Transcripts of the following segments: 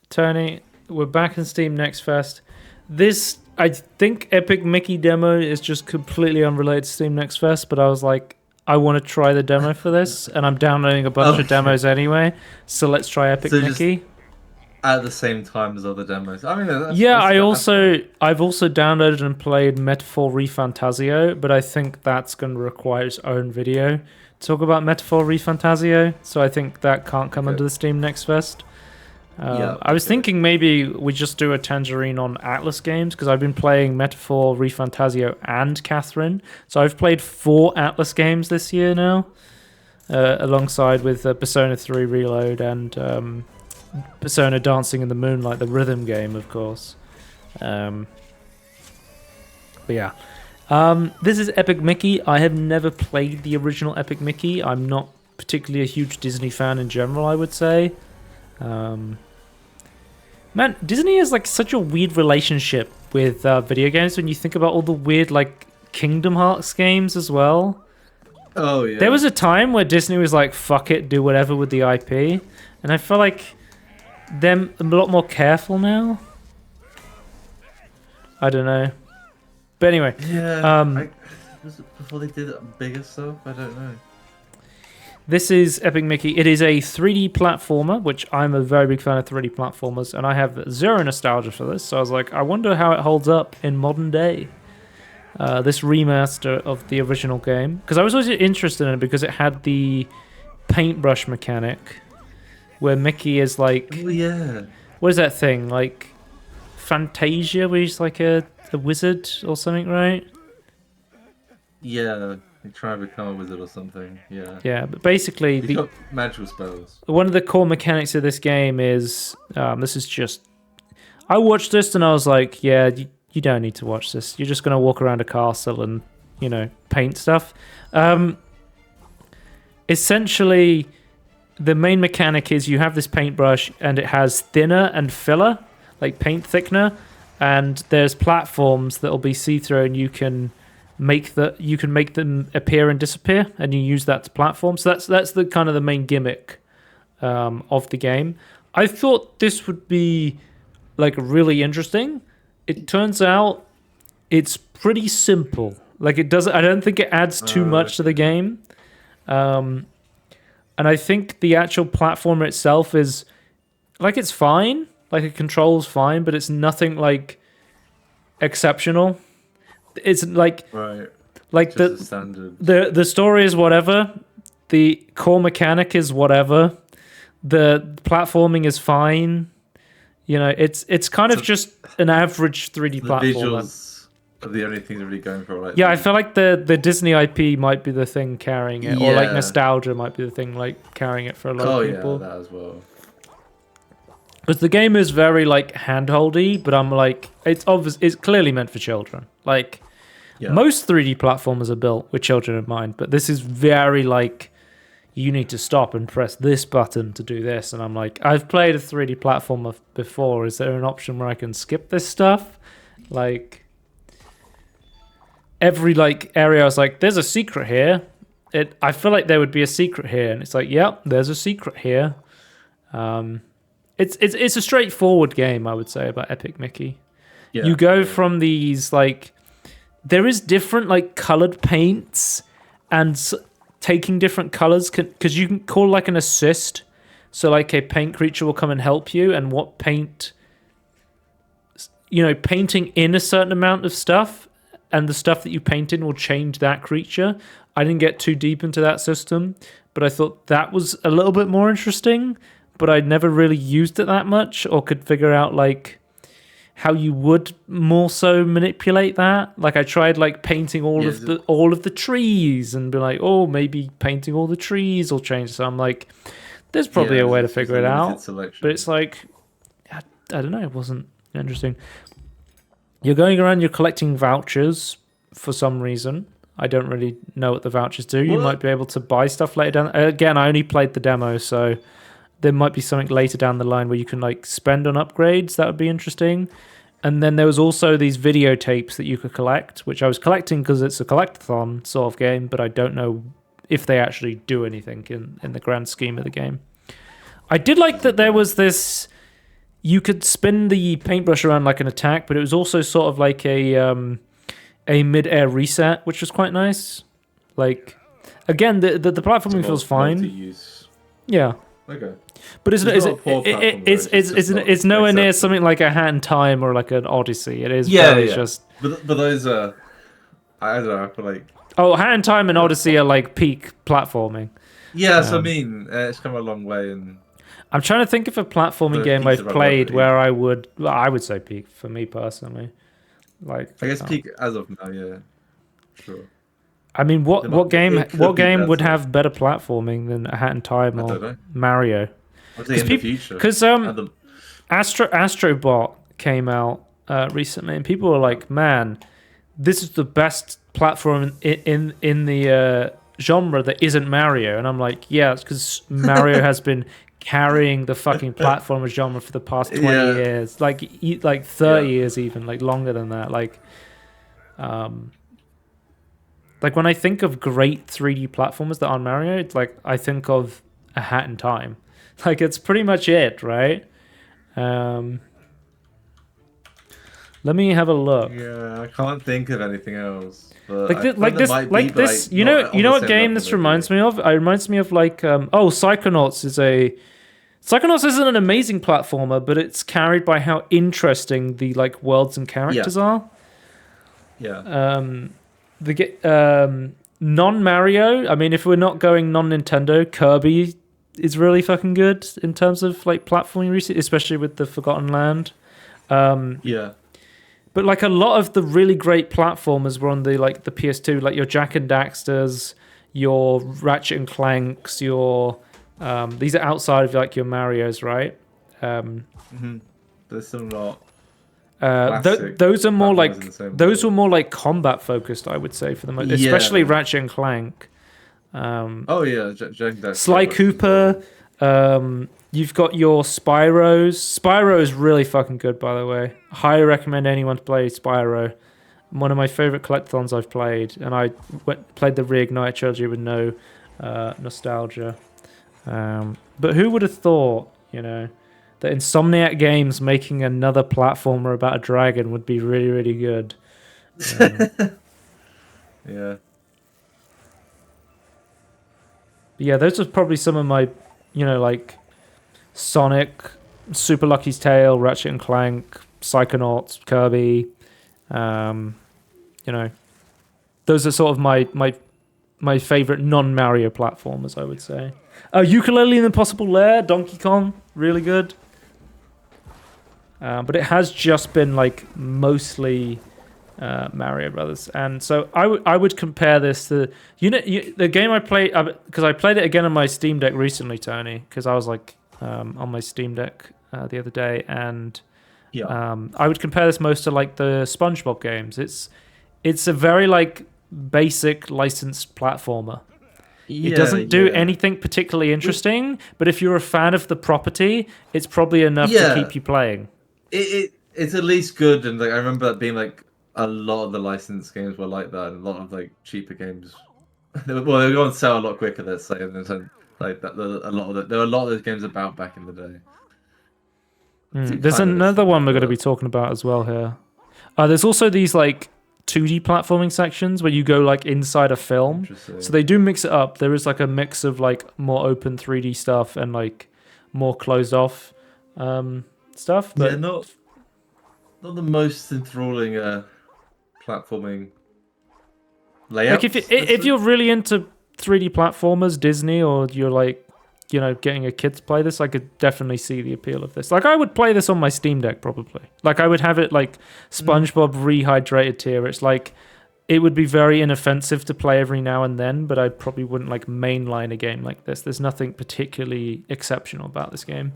Tony, we're back in Steam Next Fest. This, I think Epic Mickey demo is just completely unrelated to Steam Next Fest, but I was like, I want to try the demo for this, and I'm downloading a bunch of demos anyway, so let's try Epic Mickey. At the same time as other demos. I mean, I've also downloaded and played Metaphor ReFantazio, but I think that's going to require its own video to talk about Metaphor ReFantazio, so I think that can't come under the Steam Next Fest. I was thinking maybe we just do a Tangerine on Atlas games, because I've been playing Metaphor ReFantazio and Catherine, so I've played 4 Atlas games this year now, alongside with Persona 3 Reload and Persona Dancing in the Moonlight, the rhythm game, of course. But yeah. This is Epic Mickey. I have never played the original Epic Mickey. I'm not particularly a huge Disney fan in general, I would say. Man, Disney has like such a weird relationship with video games when you think about all the weird like Kingdom Hearts games as well. Oh yeah. There was a time where Disney was like, fuck it, do whatever with the IP. And I feel like they're a lot more careful now. I don't know. But anyway. Yeah. Was it before they did bigger stuff? I don't know. This is Epic Mickey. It is a 3D platformer, which I'm a very big fan of 3D platformers, and I have zero nostalgia for this, so I was like, I wonder how it holds up in modern day. This remaster of the original game. Because I was always interested in it because it had the paintbrush mechanic, where Mickey is like... Oh, yeah. What is that thing? Like, Fantasia, where he's like a wizard or something, right? Yeah. You try to become a wizard or something, yeah. Yeah, but basically... You got magical spells. One of the core mechanics of this game is... this is just... I watched this and I was like, yeah, you don't need to watch this. You're just going to walk around a castle and, you know, paint stuff. Essentially, the main mechanic is you have this paintbrush and it has thinner and filler, like paint thickener, and there's platforms that'll be see-through and you can make them appear and disappear, and you use that to platform. So that's the kind of the main gimmick of the game. I thought this would be like really interesting. It turns out it's pretty simple. Like it doesn't. I don't think it adds too much to the game. And I think the actual platformer itself is like it's fine. Like it controls fine, but it's nothing like exceptional. It's like like the story is whatever, the core mechanic is whatever, the platforming is fine. You know, it's kind of just an average 3D platformer. The visuals are the only thing they're really going for. Like, yeah, I feel like the Disney IP might be the thing carrying it, or like nostalgia might be the thing like carrying it for a lot of people. Oh yeah, that as well. Because the game is very like handholdy, but I'm like, it's clearly meant for children. Like most 3D platformers are built with children in mind, but this is very like, you need to stop and press this button to do this. And I'm like, I've played a 3D platformer before. Is there an option where I can skip this stuff? Like every like area, I was like, there's a secret here. I feel like there would be a secret here, and it's like, yep, there's a secret here. It's a straightforward game, I would say, about Epic Mickey. Yeah, you go from these like, there is different like colored paints, and taking different colors because you can call like an assist. So like a paint creature will come and help you, and what paint, you know, painting in a certain amount of stuff, and the stuff that you paint in will change that creature. I didn't get too deep into that system, but I thought that was a little bit more interesting. But I'd never really used it that much, or could figure out like how you would more so manipulate that. Like I tried like painting all of the trees, and be like, oh, maybe painting all the trees will change. So I'm like, there's probably a way to figure it out. But it's like, I don't know, it wasn't interesting. You're going around, you're collecting vouchers for some reason. I don't really know what the vouchers do. You might be able to buy stuff later down. Again, I only played the demo, so there might be something later down the line where you can like spend on upgrades. That would be interesting. And then there was also these videotapes that you could collect, which I was collecting because it's a collectathon sort of game, but I don't know if they actually do anything in the grand scheme of the game. I did like that there was this you could spin the paintbrush around like an attack, but it was also sort of like a mid-air reset, which was quite nice. Like, again, the platforming feels fine. Multi-use. Yeah. Okay. But it's nowhere near something like a Hat in Time or like an Odyssey. It is just. But those are, I don't know. I feel like. Oh, Hat in Time and Odyssey are like peak platforming. Yeah, so I mean, it's come a long way, and I'm trying to think of a platforming game I've played where I would say peak for me personally. Like, I guess peak as of now, yeah, sure. I mean, what game would have better platforming than A Hat in Time or Mario? Because Astrobot came out recently, and people were like, "Man, this is the best platform in the genre that isn't Mario." And I'm like, "Yeah, it's because Mario has been carrying the fucking platformer genre for the past 20 years, like 30 years, even like longer than that." Like when I think of great 3D platformers that aren't Mario, it's like I think of A Hat in Time. Like it's pretty much it, right? Let me have a look. Yeah, I can't think of anything else. Like this. You know what game this reminds me of? It reminds me of like Psychonauts Psychonauts isn't an amazing platformer, but it's carried by how interesting the like worlds and characters are. Yeah. Non-Mario, I mean, if we're not going non-Nintendo, Kirby is really fucking good in terms of like platforming recently, especially with the Forgotten Land. Yeah. But like a lot of the really great platformers were on the PS2, like your Jak and Daxters, your Ratchet and Clanks, your these are outside of like your Marios, right? There's still not. Those are more like were more like combat focused, I would say, for the most, especially Ratchet and Clank. Sly Cooper. You've got your Spyros. Spyro is really fucking good, by the way. Highly recommend anyone to play Spyro. One of my favorite collectathons I've played, and I played the Reignite trilogy with no nostalgia. But who would have thought, that Insomniac Games making another platformer about a dragon would be really, really good. Yeah. Yeah, those are probably some of my, like Sonic, Super Lucky's Tale, Ratchet and Clank, Psychonauts, Kirby. Those are sort of my favorite non-Mario platformers, I would say. Ukulele and Impossible Lair, Donkey Kong, really good. But it has just been like mostly Mario Brothers, and so I would compare this to the game I played, because I played it again on my Steam Deck recently, Tony, because I was like on my Steam Deck the other day, and I would compare this most to like the SpongeBob games. It's a very like basic licensed platformer. It doesn't do anything particularly interesting, but if you're a fan of the property, it's probably enough to keep you playing. It's at least good, and like I remember that being like a lot of the licensed games were like that, and a lot of like cheaper games. They were going to sell a lot quicker. Let's say, and so, like that. There were a lot of those games about back in the day. There's another one we're going to be talking about as well here. There's also these like 2D platforming sections where you go like inside a film. So they do mix it up. There is like a mix of like more open 3D stuff and like more closed off stuff. But not the most enthralling platforming layout. Like if you're really into 3D platformers, Disney, or you're like, getting a kid to play this, I could definitely see the appeal of this. Like I would play this on my Steam Deck probably. Like I would have it like SpongeBob rehydrated tier. It's like it would be very inoffensive to play every now and then, but I probably wouldn't like mainline a game like this. There's nothing particularly exceptional about this game.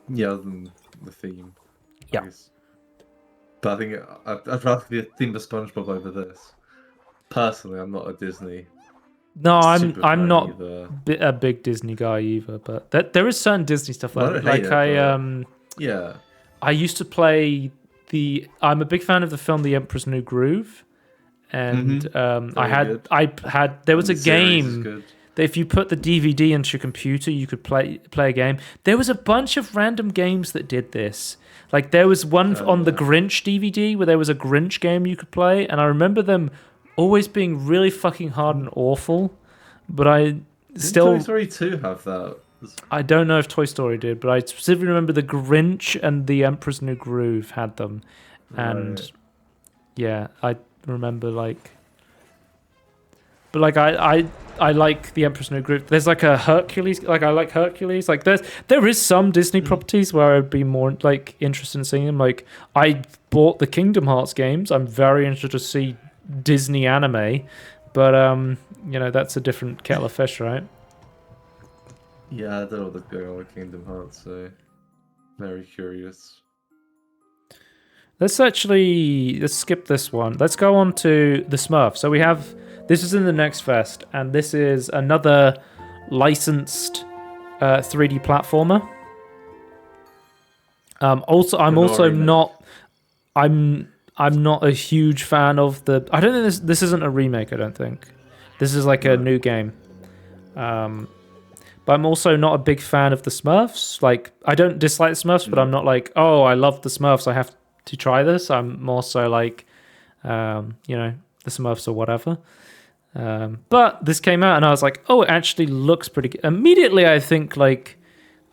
Yeah, other than the theme. Yeah. But I think I'd rather the theme of SpongeBob over this. Personally, I'm not a Disney. No, I'm not a big Disney guy either, but there is certain Disney stuff I used to play I'm a big fan of the film The Emperor's New Groove, and there was a game that if you put the DVD into your computer, you could play a game. There was a bunch of random games that did this. Like there was one on the Grinch DVD where there was a Grinch game you could play, and I remember them always being really fucking hard and awful. But Didn't Toy Story 2 have that? I don't know if Toy Story did, but I specifically remember the Grinch and the Emperor's New Groove had them. And yeah, I remember like... But like I like the Emperor's New Groove. There's like a Hercules, like I like Hercules. Like there is some Disney properties where I'd be more like interested in seeing them. Like I bought the Kingdom Hearts games. I'm very interested to see Disney anime, but you know, that's a different kettle of fish, right? Yeah, I don't know what's going on with Kingdom Hearts, so very curious. Let's skip this one. Let's go on to the Smurfs. So this is in the next fest, and this is another licensed 3D platformer. I'm not a huge fan of the. I don't think this isn't a remake. I don't think this is like a new game. But I'm also not a big fan of the Smurfs. Like, I don't dislike the Smurfs, but I'm not like, oh, I love the Smurfs, I have to try this. I'm more so like, you know, the Smurfs or whatever. But this came out and I was like, oh, it actually looks pretty good. Immediately, I think, like,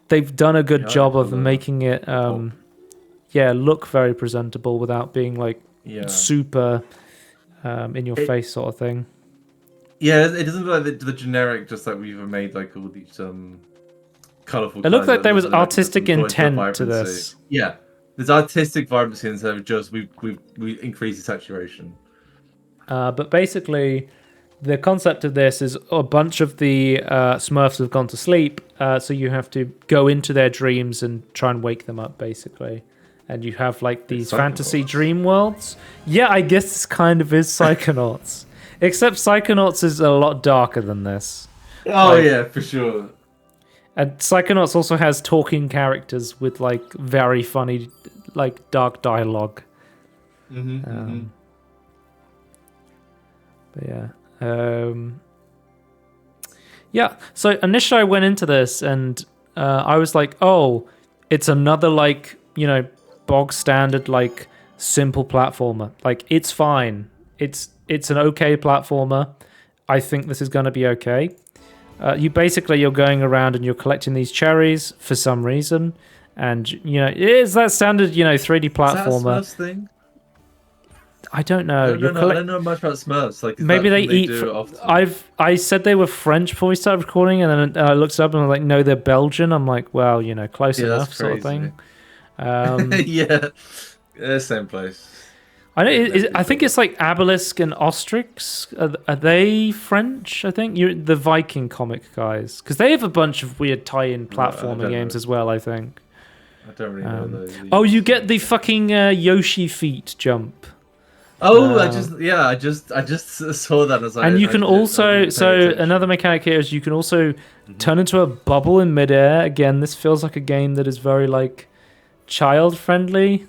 they've done a good job of making it, look very presentable without being, like, super in your face sort of thing. Yeah, it doesn't look like the generic, just like we've made like all these colourful. It looked like there was artistic intent to this. Yeah, there's artistic vibrancy instead of just we increase the saturation. But basically, the concept of this is a bunch of the Smurfs have gone to sleep, so you have to go into their dreams and try and wake them up, basically. And you have like these fantasy dream worlds. Yeah, I guess this kind of is Psychonauts. Except Psychonauts is a lot darker than this. Oh, like, yeah, for sure. And Psychonauts also has talking characters with, like, very funny, like, dark dialogue. But yeah. Yeah, so initially I went into this and I was like, oh, it's another, like, you know, bog standard, like, simple platformer. Like, it's fine. It's an okay platformer. I think this is going to be okay. You're going around and you're collecting these cherries for some reason, and you know, is that standard, you know, 3D platformer? Is that a Smurfs thing? I don't know. I don't know much about Smurfs. Like, maybe they eat. I said they were French before we started recording, and then I looked up and I was like, no, they're Belgian. I'm like, well, you know, close enough, sort of thing. Yeah, same place. I think it's like Obelisk and Ostrix. Are they French? I think the Viking comic guys, because they have a bunch of weird tie-in platforming games as well. I think. I don't really know those. Oh, you get the fucking Yoshi feet jump. Oh, I just saw that as I. And you can also another mechanic here is you can also turn into a bubble in midair. Again, this feels like a game that is very like child friendly.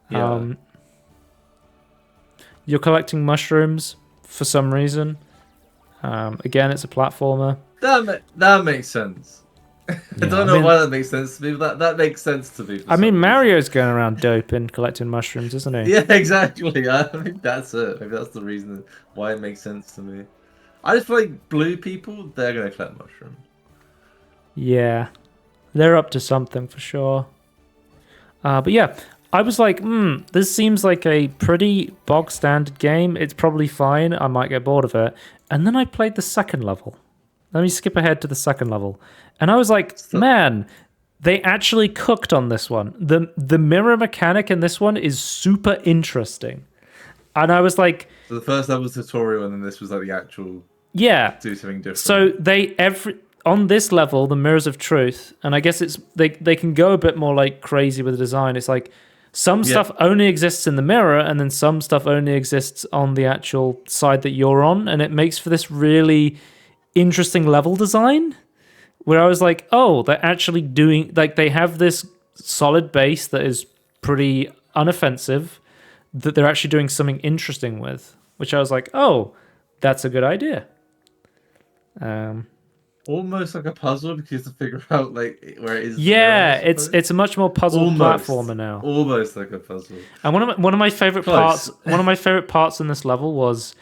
Yeah. You're collecting mushrooms for some reason. Again, it's a platformer. That makes sense. I don't know why that makes sense to me, but that makes sense to me. I mean, Mario's going around doping, collecting mushrooms, isn't he? Yeah, exactly. I think that's it. Maybe that's the reason why it makes sense to me. I just feel like blue people, they're going to collect mushrooms. Yeah. They're up to something for sure. But yeah, I was like, this seems like a pretty bog standard game. It's probably fine. I might get bored of it. And then I played the second level. Let me skip ahead to the second level. And I was like, man, they actually cooked on this one. The mirror mechanic in this one is super interesting. And I was like... So the first level was tutorial, and then this was like the actual... Yeah. Do something different. So on this level, the Mirrors of Truth, and I guess it's they can go a bit more like crazy with the design. It's like some stuff only exists in the mirror, and then some stuff only exists on the actual side that you're on, and it makes for this really interesting level design where I was like, oh, they're actually doing, like, they have this solid base that is pretty unoffensive that they're actually doing something interesting with, which I was like, oh, that's a good idea. Almost like a puzzle because you have to figure out like where it is. Yeah, mirror, it's a much more puzzle almost, platformer now. Almost like a puzzle. And one of my favorite Close. parts in this level was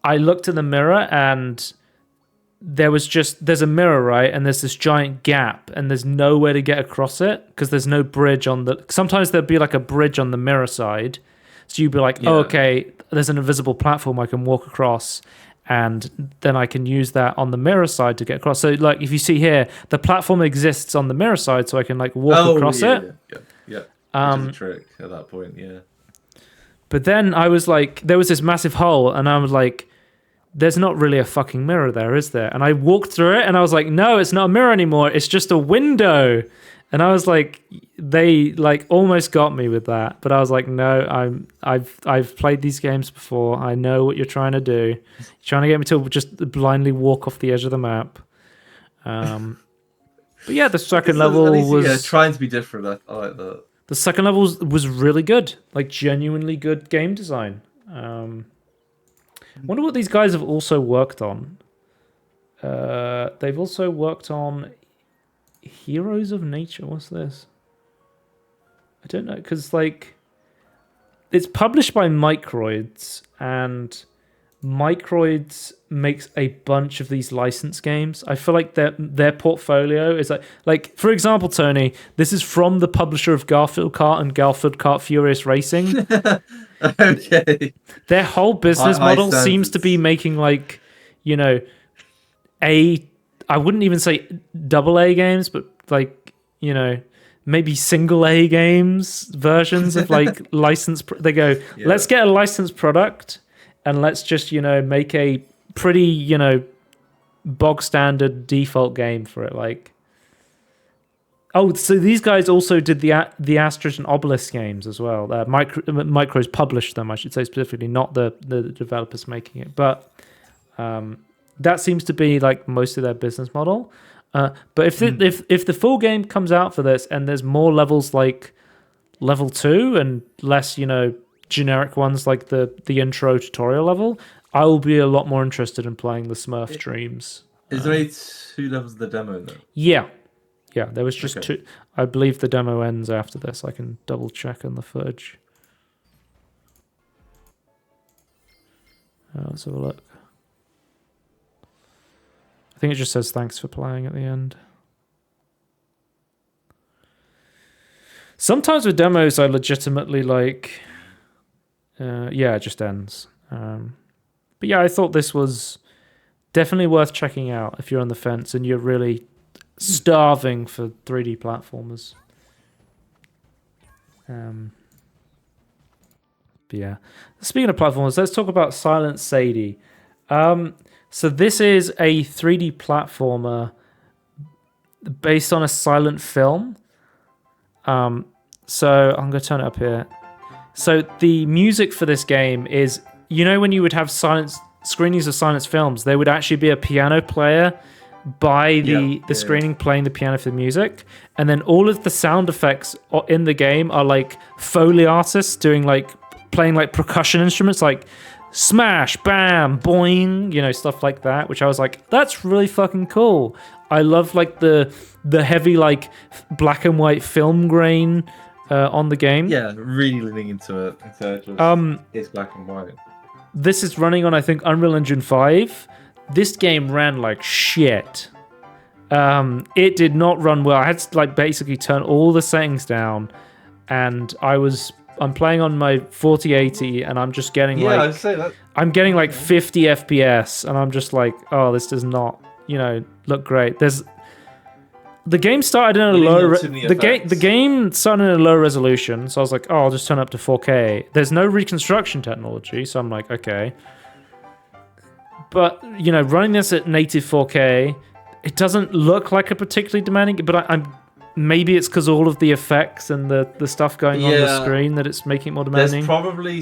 I looked in the mirror and there's a mirror, right? And there's this giant gap and there's nowhere to get across it because there's no bridge on the... Sometimes there'd be like a bridge on the mirror side. So you'd be like, oh, okay, there's an invisible platform I can walk across and then I can use that on the mirror side to get across. So like if you see here, the platform exists on the mirror side so I can like walk across it. Yeah. Which is a trick at that point, yeah. But then I was like, there was this massive hole and I was like, there's not really a fucking mirror there, is there? And I walked through it and I was like, no, it's not a mirror anymore. It's just a window. And I was like, they like almost got me with that. But I was like, no, I've played these games before. I know what you're trying to do. You're trying to get me to just blindly walk off the edge of the map. But yeah, the second level was trying to be different. I like that. The second level was really good, like genuinely good game design. Wonder what these guys have also worked on. They've also worked on Heroes of Nature. What's this? I don't know, because like it's published by Microids, and Microids makes a bunch of these licensed games. I feel like their portfolio is like for example, Tony, this is from the publisher of Garfield Kart and Garfield Kart Furious Racing. Okay. Their whole business model seems to be making like, you know, I wouldn't even say AA games, but like, you know, maybe single A games versions of like licensed. They go, let's get a licensed product and let's just, you know, make a pretty, you know, bog standard default game for it. Like, oh, so these guys also did the Asterix and Obelisk games as well. Micros published them, I should say specifically, not the developers making it. But that seems to be like most of their business model. But if the full game comes out for this and there's more levels like level 2 and less, you know, generic ones like the intro tutorial level, I will be a lot more interested in playing the Smurf Dreams. Is there only 2 levels of the demo though? Yeah, there was just 2. I believe the demo ends after this. I can double check on the footage. Let's have a look. I think it just says thanks for playing at the end. Sometimes with demos, I legitimately like... it just ends. But yeah, I thought this was definitely worth checking out if you're on the fence and you're really starving for 3D platformers. But yeah, speaking of platformers, let's talk about Silent Sadie. So this is a 3D platformer based on a silent film. So I'm going to turn it up here. So the music for this game is, you know, when you would have screenings of silent films, there would actually be a piano player by the screening playing the piano for the music, and then all of the sound effects in the game are like Foley artists doing like playing like percussion instruments like smash, bam, boing, you know, stuff like that, which I was like, that's really fucking cool. I love like the heavy like black and white film grain on the game. Yeah, really leaning into it. It's black and white. This is running on, I think, Unreal Engine 5. This game ran like shit. It did not run well. I had to like basically turn all the settings down, and I'm playing on my 4080, and I'm just getting I'm getting like 50 FPS, and I'm just like, oh, this does not, you know, look great. The game started in a low the game started in a low resolution, so I was like, oh, I'll just turn up to 4K. There's no reconstruction technology, so I'm like, okay. But, you know, running this at native 4K, it doesn't look like a particularly demanding, but maybe it's because all of the effects and the stuff going on the screen that it's making it more demanding. There's probably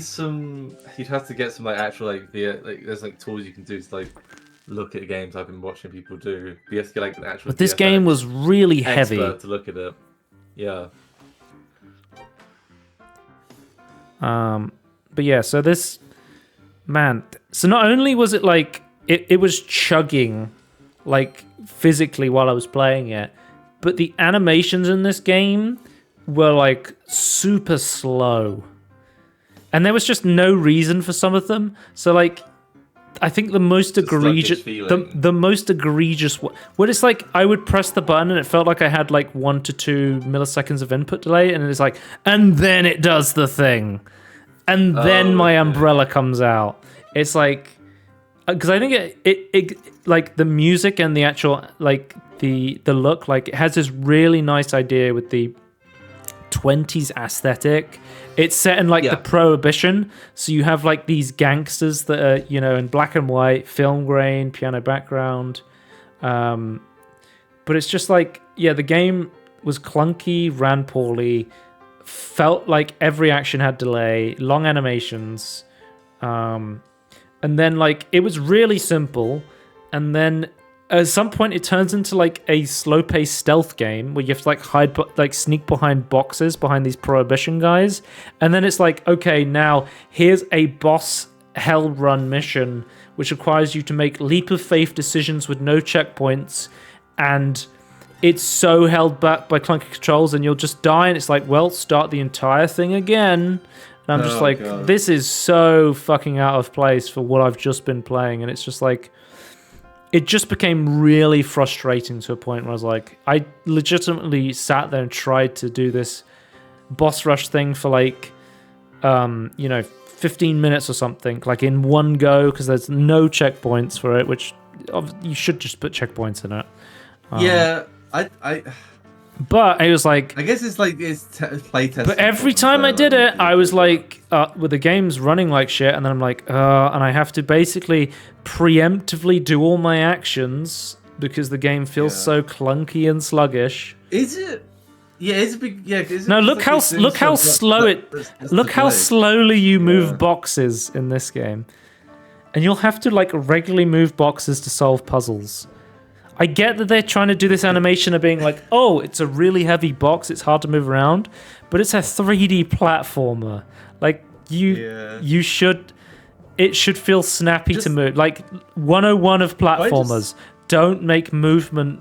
you'd have to get some like actual there's like tools you can do to like look at games I've been watching people do. But you have to get like an actual. But this game was really heavy to look at it. Yeah. But yeah, so this man. So not only was it like it was chugging, like, physically while I was playing it. But the animations in this game were, like, super slow. And there was just no reason for some of them. So, like, I think the most egregious... The most egregious... What it's like, I would press the button and it felt like I had, like, 1 to 2 milliseconds of input delay. And it's like, and then it does the thing. And then my umbrella comes out. It's like... Because I think it like the music and the actual like the look, like it has this really nice idea with the 20s aesthetic. It's set in like the Prohibition, so you have like these gangsters that are, you know, in black and white, film grain, piano background. But it's just like, yeah, the game was clunky, ran poorly, felt like every action had delay, long animations. And then, like, it was really simple. And then at some point, it turns into, like, a slow-paced stealth game where you have to, like, sneak behind boxes behind these Prohibition guys. And then it's like, okay, now here's a boss hell run mission which requires you to make leap-of-faith decisions with no checkpoints. And it's so held back by clunky controls, and you'll just die. And it's like, well, start the entire thing again. And I'm just like, God, this is so fucking out of place for what I've just been playing. And it's just like, it just became really frustrating to a point where I was like, I legitimately sat there and tried to do this boss rush thing for like, 15 minutes or something, like in one go, because there's no checkpoints for it, which you should just put checkpoints in it. Yeah, But it was like, I guess it's like it's playtesting. But every time I did it, I was like, with the game's running like shit, and then I'm like, and I have to basically preemptively do all my actions because the game feels so clunky and sluggish. Is it? Yeah, it's a big. Yeah. No, look how slow look how slowly you move boxes in this game, and you'll have to like regularly move boxes to solve puzzles. I get that they're trying to do this animation of being like, oh, it's a really heavy box, it's hard to move around, but it's a 3D platformer. Like, you should... It should feel snappy to move. Like, 101 of platformers, don't make movement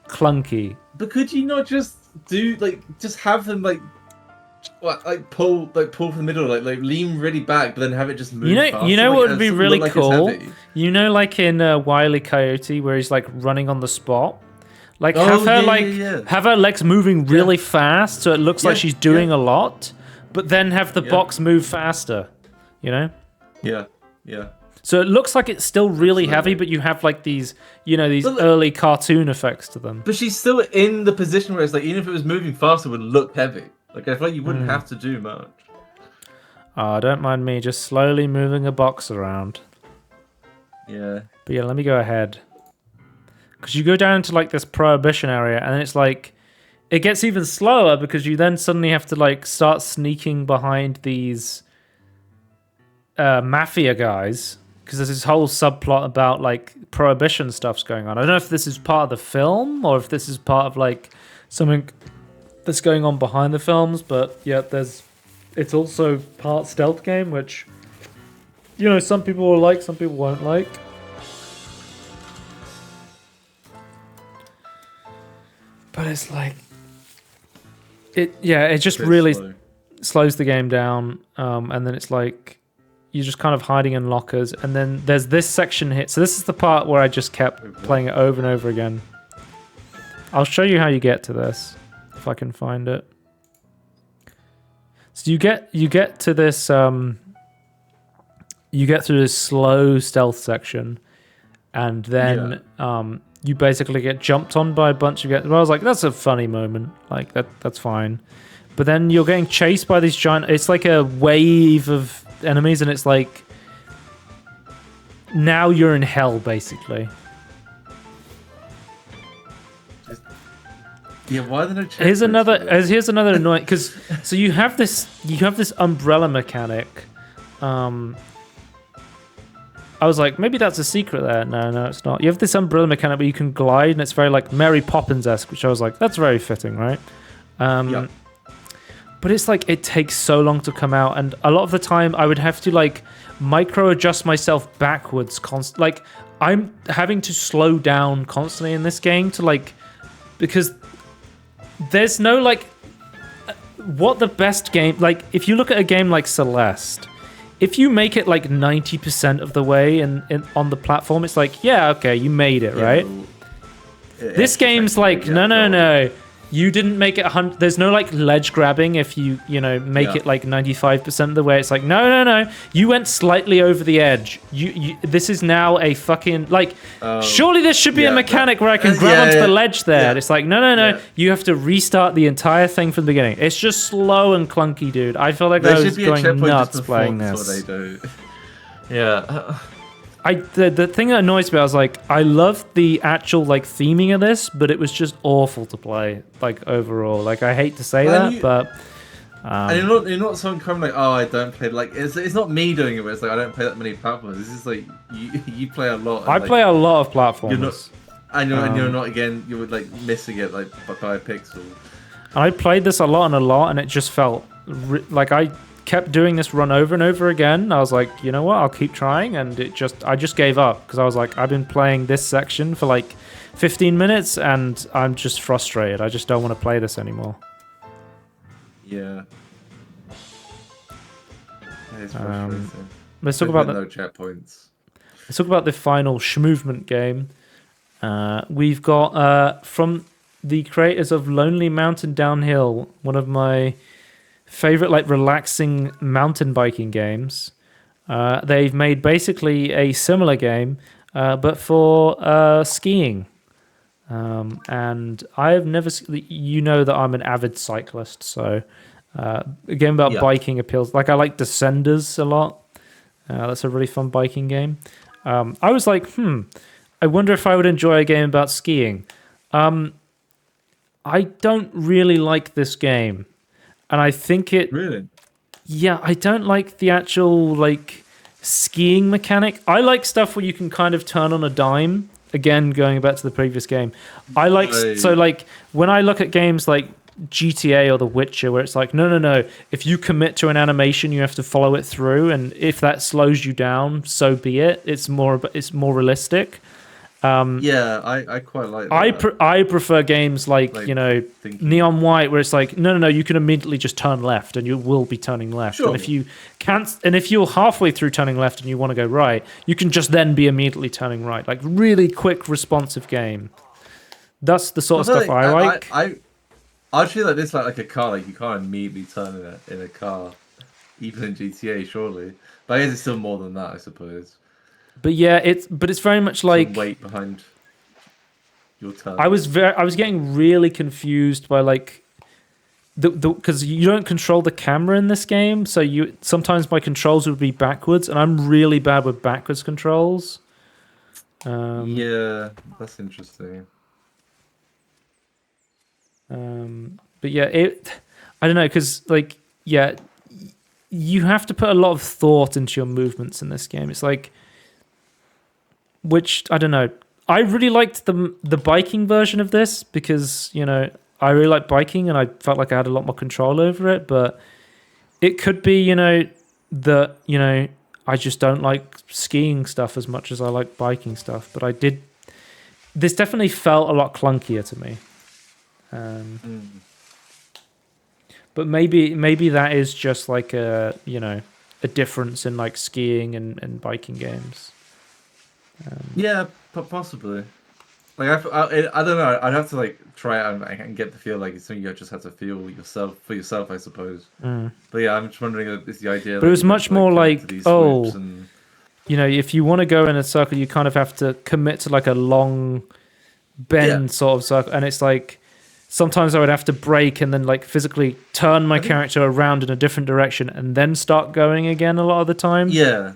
clunky. But could you not just do, like, just have them, like pull from the middle, like lean really back, but then have it just move. You know what would be really cool? You know, like in Wile E. Coyote, where he's like running on the spot. Like have her legs moving really fast, so it looks like she's doing a lot, but then have the box move faster. You know? Yeah. So it looks like it's still really heavy, but you have like these, these early cartoon effects to them. But she's still in the position where it's like, even if it was moving faster, it would look heavy. Like, I feel like you wouldn't have to do much. Don't mind me just slowly moving a box around. Yeah. But yeah, let me go ahead. Because you go down into, like, this Prohibition area, and it's like... It gets even slower, because you then suddenly have to, like, start sneaking behind these... mafia guys. Because there's this whole subplot about, like, Prohibition stuff's going on. I don't know if this is part of the film, or if this is part of, like, something... that's going on behind the films, but yeah, it's also part stealth game, which some people will like, some people won't like. But it's like it just really slows the game down, and then it's like you're just kind of hiding in lockers, and then there's this section here. So this is the part where I just kept playing it over and over again. I'll show you how you get to this. If I can find it. So you get to this you get through this slow stealth section, and then you basically get jumped on by a bunch of guys. Well, I was like, that's a funny moment. Like that's fine. But then you're getting chased by these giant, it's like a wave of enemies, and it's like now you're in hell basically. Yeah, why are there no here's another annoying, because so you have this umbrella mechanic. I was like, maybe that's a secret there. No, it's not. You have this umbrella mechanic where you can glide, and it's very like Mary Poppins-esque, which I was like, that's very fitting, right? but it's like it takes so long to come out, and a lot of the time I would have to like micro adjust myself backwards like I'm having to slow down constantly in this game to like, because there's no like what the best game, like if you look at a game like Celeste, if you make it like 90% of the way in on the platform, it's like, yeah, okay, you made it, right? This game's like, no. You didn't make it 100. There's no like ledge grabbing if you make it like 95% of the way. It's like, no. You went slightly over the edge. This is now a fucking like. Surely there should be a mechanic where I can grab onto the ledge there. Yeah. It's like, no. You have to restart the entire thing from the beginning. It's just slow and clunky, dude. I feel like I was going nuts playing this. What they do. Yeah. The thing that annoys me, I was like, I love the actual like theming of this, but it was just awful to play. Like overall, like I hate to say that, but and you're not someone coming like, oh, I don't play. Like it's not me doing it, but it's like I don't play that many platforms. This is like you play a lot. I play a lot of platforms. You're not again. You were like missing it like by a pixel. I played this a lot, and it just felt like I kept doing this run over and over again. I was like, you know what, I'll keep trying, and I just gave up because I was like, I've been playing this section for like 15 minutes and I'm just frustrated. I just don't want to play this anymore. Yeah. It's frustrating. Let's talk about no checkpoints. Let's talk about the final Schmovement game. We've got from the creators of Lonely Mountain Downhill, one of my favorite like relaxing mountain biking games. They've made basically a similar game, but for skiing. And I've never, that I'm an avid cyclist, so a game about biking appeals. Like I like Descenders a lot. That's a really fun biking game. I was like, I wonder if I would enjoy a game about skiing. I don't really like this game. And I think it... Really? Yeah, I don't like the actual, like, skiing mechanic. I like stuff where you can kind of turn on a dime. Again, going back to the previous game. I like... So, like, when I look at games like GTA or The Witcher, where it's like, no. If you commit to an animation, you have to follow it through. And if that slows you down, so be it. It's more realistic. I quite like that. I prefer games like Neon White, where it's like no, you can immediately just turn left and you will be turning left. Sure. And if you can't, and if you're halfway through turning left and you want to go right, you can just then be immediately turning right. Like really quick, responsive game. That's the sort of stuff I like. I actually like this like a car. Like you can't immediately turn in a car, even in GTA, surely. But I guess it's still more than that, I suppose. But yeah, it's very much like some weight behind your turn. I was getting really confused by like because you don't control the camera in this game, so sometimes my controls would be backwards, and I'm really bad with backwards controls. Yeah, that's interesting. But yeah, I don't know, because like you have to put a lot of thought into your movements in this game. It's like, which I don't know. I really liked the biking version of this because I really like biking and I felt like I had a lot more control over it. But it could be that I just don't like skiing stuff as much as I like biking stuff. But I did. This definitely felt a lot clunkier to me. But maybe that is just like a difference in like skiing and biking games. Yeah, possibly. Like I don't know. I'd have to like try it and get the feel like it's something you just have to feel for yourself, I suppose. But yeah, I'm just wondering if it's the idea. But it was much more like if you want to go in a circle, you kind of have to commit to like a long bend sort of circle, and it's like sometimes I would have to brake and then like physically turn my character around in a different direction and then start going again a lot of the time. Yeah.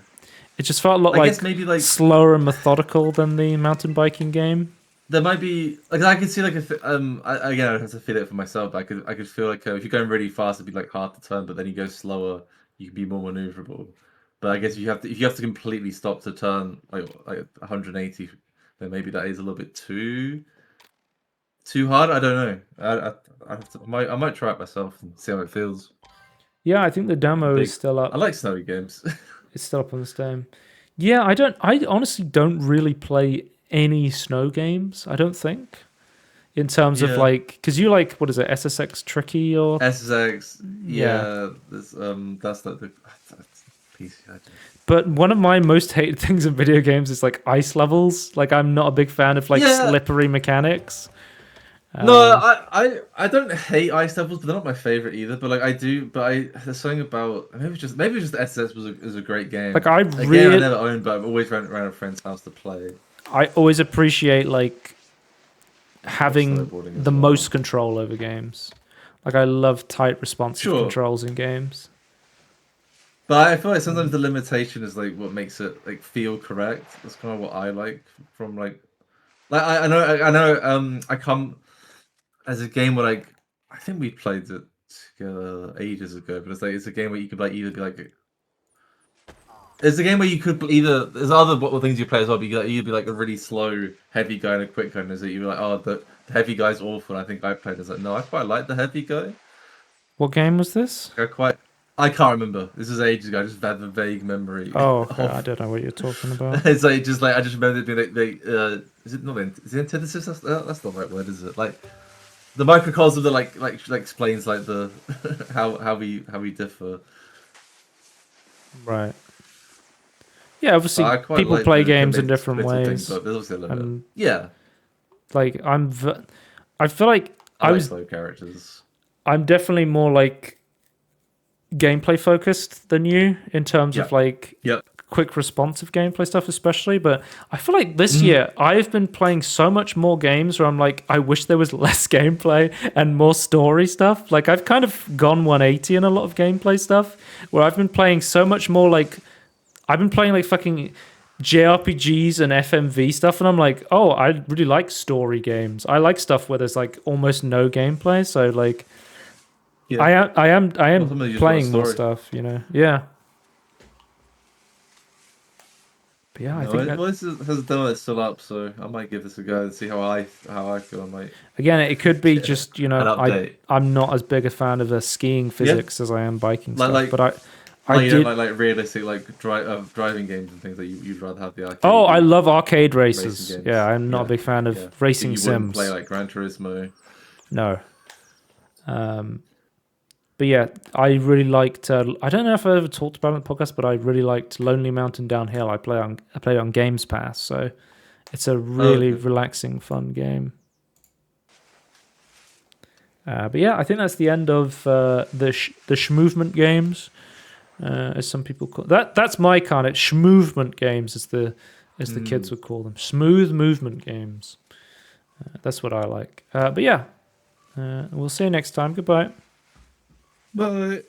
It just felt a lot like slower and methodical than the mountain biking game. There might be like I could see like again I'd have to feel it for myself. But I could feel like if you're going really fast, it'd be like hard to turn, but then you go slower, you can be more maneuverable. But I guess if you have to completely stop to turn like 180, then maybe that is a little bit too too hard. I don't know. I have to. I might try it myself and see how it feels. Yeah, I think the demo is still up. I like snowy games. It's still up on the Steam. Yeah, I honestly don't really play any snow games. I don't think. In terms of like, because you like, what is it, SSX Tricky or SSX? Yeah, that's the PC. But one of my most hated things in video games is like ice levels. Like, I'm not a big fan of like slippery mechanics. No, I don't hate ice levels, but they're not my favorite either. But like I do, there's something about maybe it's just SSX is a great game. Like a game I never owned, but I've always ran around a friend's house to play. I always appreciate like having the most control over games. Like I love tight, responsive controls in games. But I feel like sometimes the limitation is like what makes it like feel correct. That's kind of what I like from like I know I come as a game where like I think we played it together ages ago, but it's a game where you could like either be like it's a game where you could either there's other things you play as well, but you'd be like a really slow heavy guy and a quick guy, and is that you're like, oh, the heavy guy's awful. And I think I played as like, no, I quite like the heavy guy. What game was this? I can't remember. This is ages ago. I just have a vague memory. Oh, okay. I don't know what you're talking about. It's like just like I just remember it being like is it not is it antithesis? That's not the right word, is it? Like the microcosm that like explains like the how we differ. Right. Yeah, obviously people like play games in different ways. Thing, but there's also a limit. Yeah. Like I feel like I like slow characters. I'm definitely more like gameplay focused than you in terms of like quick responsive gameplay stuff especially, but I feel like this year I've been playing so much more games where I'm like, I wish there was less gameplay and more story stuff. Like I've kind of gone 180 in a lot of gameplay stuff where I've been playing so much more like I've been playing like fucking JRPGs and FMV stuff, and I'm like, oh, I really like story games. I like stuff where there's like almost no gameplay. So like, I am playing more stuff, you know. Yeah. But yeah, I think this demo is still up, so I might give this a go and see how I feel. I might. Again, it could be just I'm not as big a fan of the skiing physics as I am biking stuff, but I did like realistic driving games and things that you'd rather have the arcade. Oh, I love arcade races. Yeah, I'm not a big fan of racing sims. Wouldn't play like Gran Turismo. No. But yeah, I really liked. I don't know if I ever talked about it on the podcast, but I really liked Lonely Mountain Downhill. I played on Games Pass, so it's a really relaxing, fun game. But yeah, I think that's the end of the Schmovement games. As some people call that's my kind of Schmovement games, as the kids would call them, smooth movement games. That's what I like. But yeah, we'll see you next time. Goodbye. Bye.